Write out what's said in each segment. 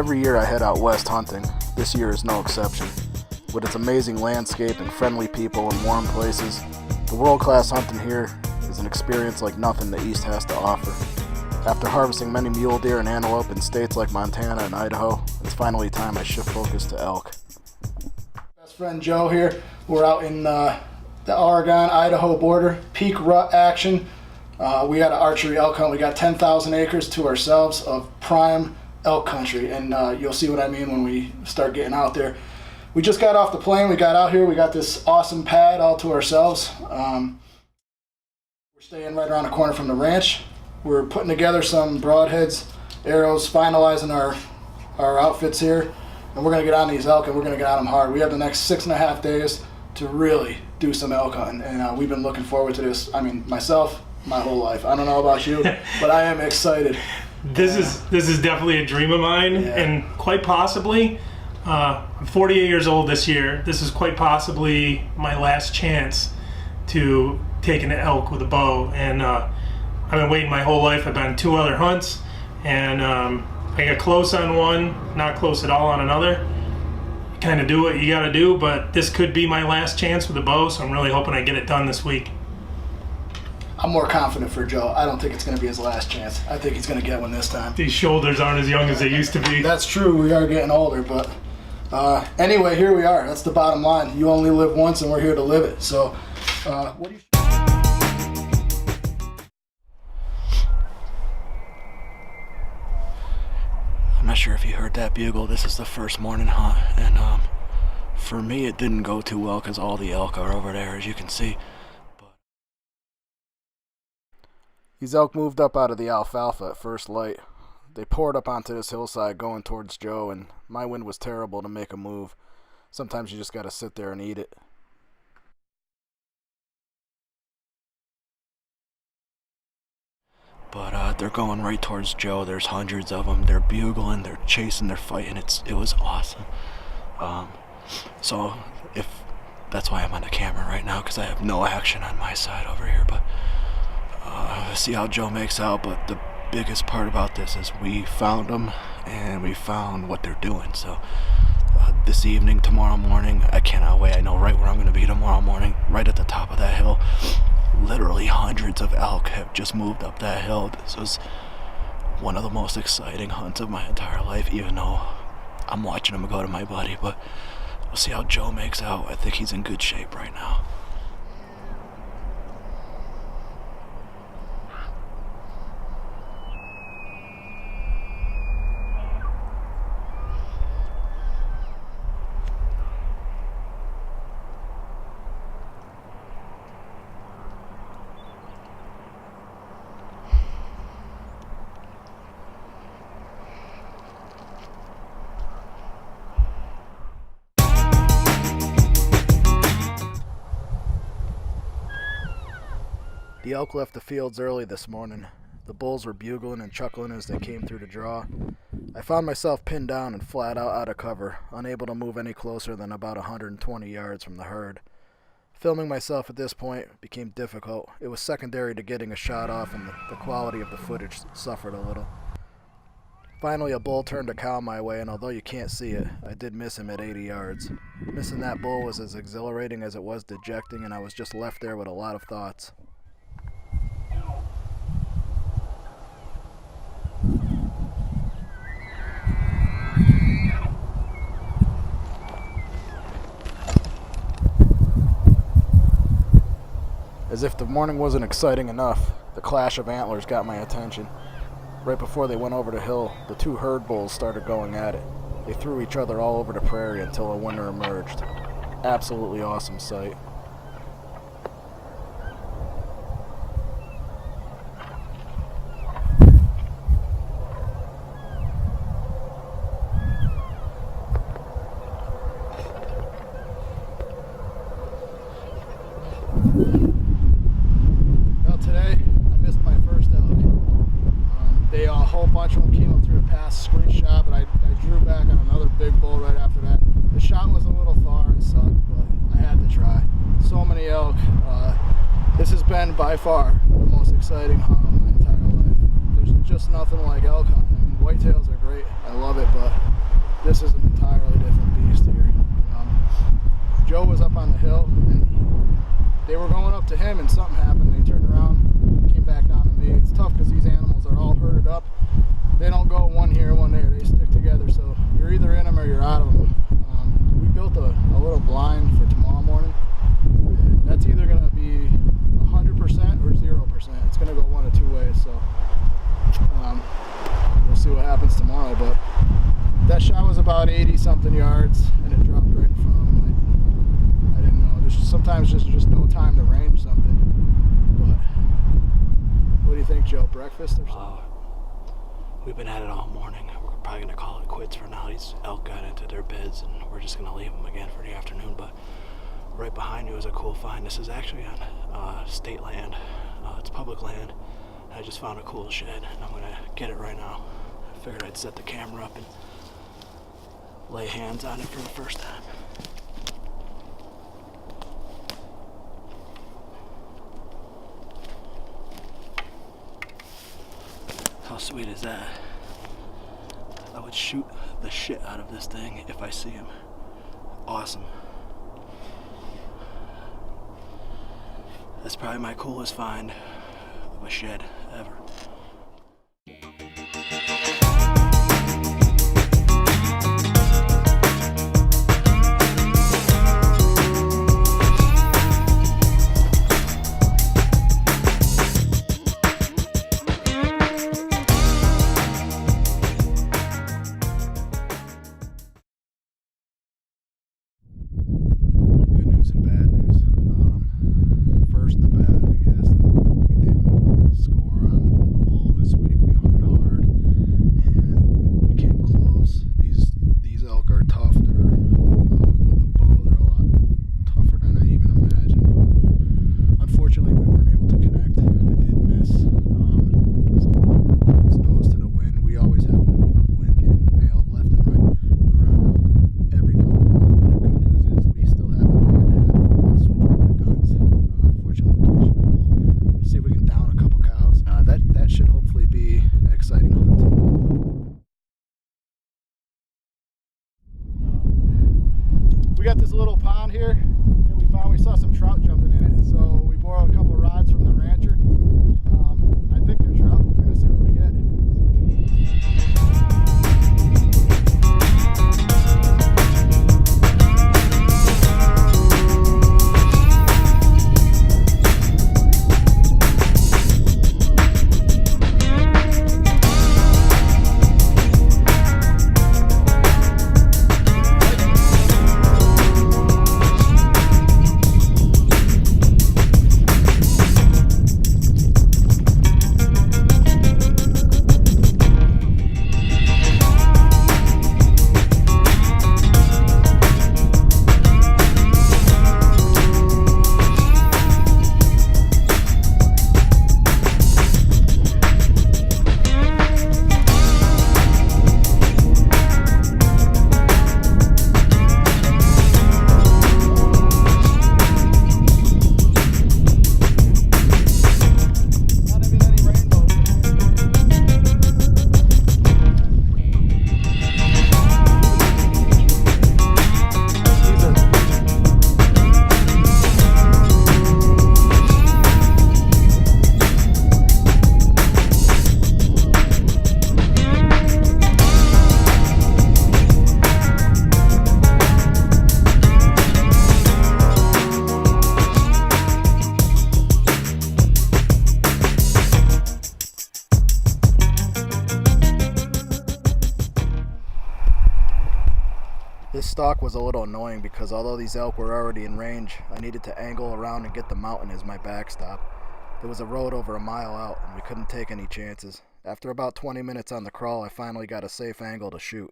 Every year I head out west hunting. This year is no exception. With its amazing landscape and friendly people and warm places, the world-class hunting here is an experience like nothing the East has to offer. After harvesting many mule deer and antelope in states like Montana and Idaho, it's finally time I shift focus to elk. Best friend Joe here. We're out in the Oregon-Idaho border, peak rut action. We got an archery elk hunt. We got 10,000 acres to ourselves of prime elk country, and you'll see what I mean when we start getting out there. We just got off the plane. We got out here. We got this awesome pad all to ourselves. We're staying right around the corner from the ranch. We're putting together some broadheads, arrows, finalizing our outfits here, and we're going to get on these elk, and we're going to get on them hard. We have the next 6.5 days to really do some elk hunting, and we've been looking forward to this. I mean, myself, my whole life. I don't know about you, but I am excited. This is definitely a dream of mine, and quite possibly, I'm 48 years old this year. This is quite possibly my last chance to take an elk with a bow, and I've been waiting my whole life. I've been on 2 other hunts, and I got close on one, not close at all on another. You kind of do what you got to do, but this could be my last chance with a bow, so I'm really hoping I get it done this week. I'm more confident for Joe. I don't think it's going to be his last chance. I think he's going to get one this time. These shoulders aren't as young as they used to be. That's true. We are getting older, but anyway, here we are. That's the bottom line. You only live once, and we're here to live it. So, what do you? I'm not sure if you heard that bugle. This is the first morning hunt, and for me, it didn't go too well because all the elk are over there, as you can see. These elk moved up out of the alfalfa at first light. They poured up onto this hillside going towards Joe, and my wind was terrible to make a move. Sometimes you just gotta sit there and eat it. But they're going right towards Joe. There's hundreds of them. They're bugling, they're chasing, they're fighting. It was awesome. So that's why I'm on the camera right now, because I have no action on my side over here. But see how Joe makes out. But the biggest part about this is we found them, and we found what they're doing. So this evening, tomorrow morning, I cannot wait. I know right where I'm going to be tomorrow morning, right at the top of that hill. Literally hundreds of elk have just moved up that hill. This was one of the most exciting hunts of my entire life, even though I'm watching them go to my buddy. But we'll see how Joe makes out. I think he's in good shape right now. The elk left the fields early this morning. The bulls were bugling and chuckling as they came through the draw. I found myself pinned down and flat out of cover, unable to move any closer than about 120 yards from the herd. Filming myself at this point became difficult. It was secondary to getting a shot off, and the quality of the footage suffered a little. Finally, a bull turned a cow my way, and although you can't see it, I did miss him at 80 yards. Missing that bull was as exhilarating as it was dejecting, and I was just left there with a lot of thoughts. As if the morning wasn't exciting enough, the clash of antlers got my attention. Right before they went over the hill, the 2 herd bulls started going at it. They threw each other all over the prairie until a winner emerged. Absolutely awesome sight. Well, today I missed my first elk. A whole bunch of them came up through a pass screenshot, but I drew back on another big bull right after that. The shot was a little far and sucked, but I had to try. So many elk. This has been by far the most exciting hunt of my entire life. There's just nothing like elk hunting. I mean, whitetails are great. I love it, but this is an entirely different beast here. Joe was up on the hill, and they were going up to him, and something happened. They turned around, came back down to me. It's tough because these animals are all herded up. They don't go one here, one there. They stick together, so you're either in them or you're out of them. We built a little blind for tomorrow morning. And that's either going to be 100% or 0%. It's going to go one of two ways, so we'll see what happens tomorrow. But that shot was about 80-something yards, and it dropped right in front of him. I didn't know. There's sometimes just no time to range something. But what do you think, Joe? Breakfast or something? We've been at it all morning. We're probably going to call it quits for now. These elk got into their beds, and we're just going to leave them again for the afternoon. But right behind you is a cool find. This is actually on state land. It's public land. I just found a cool shed, and I'm going to get it right now. I figured I'd set the camera up and lay hands on it for the first time. How sweet is that? I would shoot the shit out of this thing if I see him. Awesome. That's probably my coolest find of a shed ever. Good news and bad news. First, the bad, I guess. We didn't score on a bull this week. We hunted hard, and we came close. These elk are tough. They're with the bow, they're a lot tougher than I even imagined. But unfortunately, we weren't able to connect. I did miss. Some of them were always nose to the wind. We always have upwind getting nailed left and right. We were on elk every time. The good news is we still have a day and a half to switch over to guns. Unfortunately, we can't shoot the bull. See if we can down a couple cows. That should hopefully be an exciting hunt too. We got this little pond here that we found. We saw some trout jumping in it, so we borrowed a couple rods from the rancher. I think they're trout. We're gonna see what we get. This stalk was a little annoying because although these elk were already in range, I needed to angle around and get the mountain as my backstop. There was a road over a mile out and we couldn't take any chances. After about 20 minutes on the crawl, I finally got a safe angle to shoot.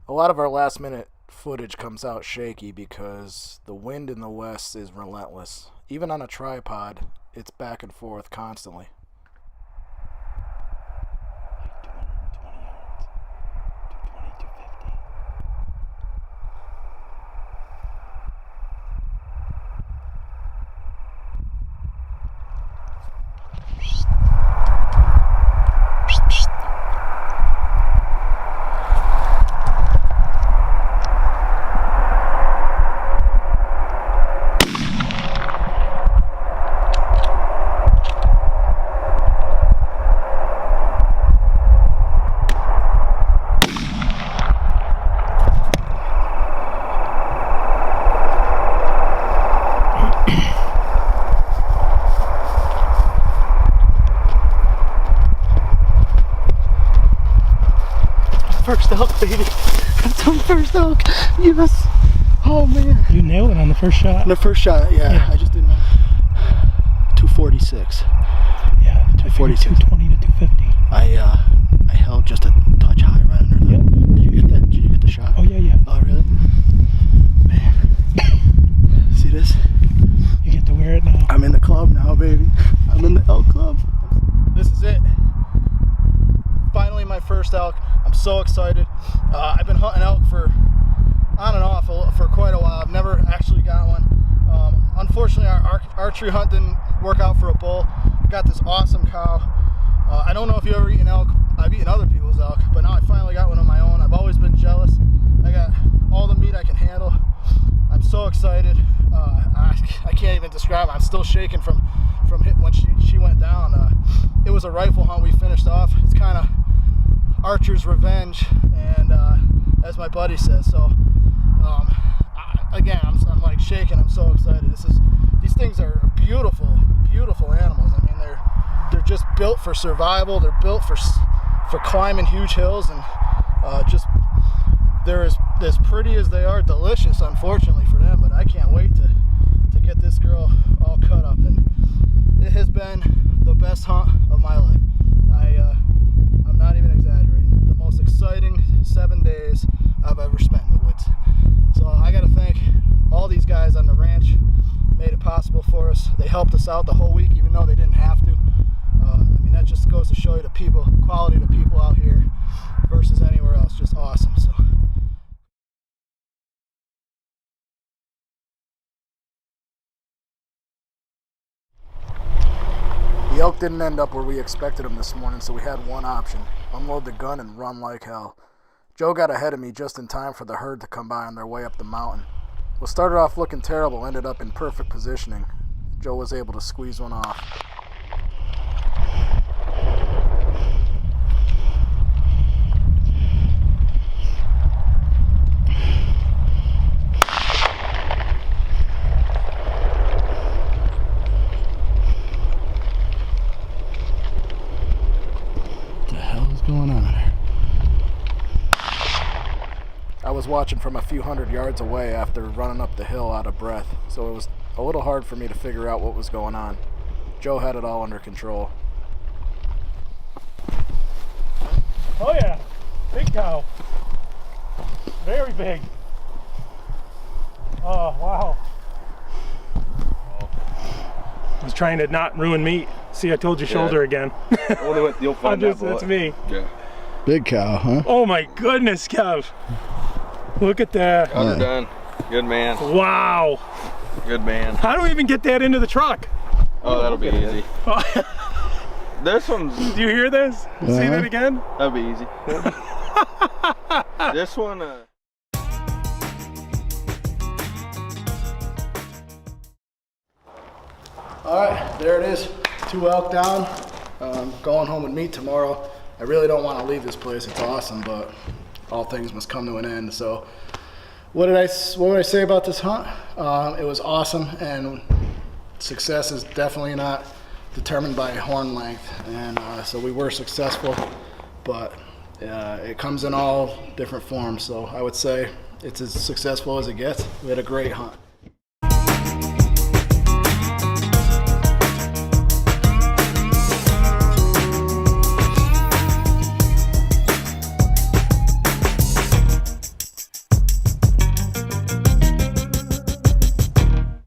A lot of our last minute footage comes out shaky because the wind in the west is relentless. Even on a tripod, it's back and forth constantly. Like 220 yards. 220. elk, baby. That's my first elk. Yes. Oh man. You nailed it on the first shot. The first shot, yeah. I just didn't know. 246. Yeah, 246. 220 to 250. I held just a touch high right under the. Yep. Did you get that? Did you get the shot? Oh, yeah. Oh, really? Man. See this? You get to wear it now. I'm in the club now, baby. I'm in the elk club. This is it. Finally, my first elk. I'm so excited. I've been hunting elk for on and off for quite a while. I've never actually got one. Unfortunately, our archery hunt didn't work out for a bull. Got this awesome cow. I don't know if you ever eaten elk. I've eaten other people's elk, but now I finally got one of my own. I've always been jealous. I got all the meat I can handle. I'm so excited. I can't even describe it. I'm still shaking from hit when she went down. It was a rifle hunt we finished off. It's kind of archer's revenge, and as my buddy says. So again, I'm like shaking. I'm so excited. These things are beautiful, beautiful animals. I mean, they're just built for survival. They're built for climbing huge hills, and just they're as pretty as they are delicious. Unfortunately for them, but I can't wait to get this girl all cut up, and it has been the best hunt of my life. I'm not even exaggerating. The most exciting 7 days I've ever spent in the woods. So I got to thank all these guys on the ranch. Made it possible for us. They helped us out the whole week, even though they didn't have to. I mean, that just goes to show you the people, quality of the people out here versus anywhere else. Just awesome. So. The elk didn't end up where we expected him this morning, so we had one option: unload the gun and run like hell. Joe got ahead of me just in time for the herd to come by on their way up the mountain. What started off looking terrible ended up in perfect positioning. Joe was able to squeeze one off. What the hell is going on here? I was watching from a few hundred yards away after running up the hill out of breath, so it was a little hard for me to figure out what was going on. Joe had it all under control. Oh yeah, big cow. Very big. Oh, wow. I was trying to not ruin meat. See, I told you shoulder again. Only you'll find that That's me. Yeah. Big cow, huh? Oh my goodness, Kev. Look at that. Underdone. Good man. Wow. Good man. How do we even get that into the truck? Oh, that'll be easy. This one's... Do you hear this? See that again? That'll be easy. This one... Alright, there it is. 2 elk down. Going home with meat tomorrow. I really don't want to leave this place. It's awesome, but all things must come to an end. So what would I say about this hunt? It was awesome, and success is definitely not determined by horn length, and so we were successful, but it comes in all different forms. So I would say it's as successful as it gets. We had a great hunt.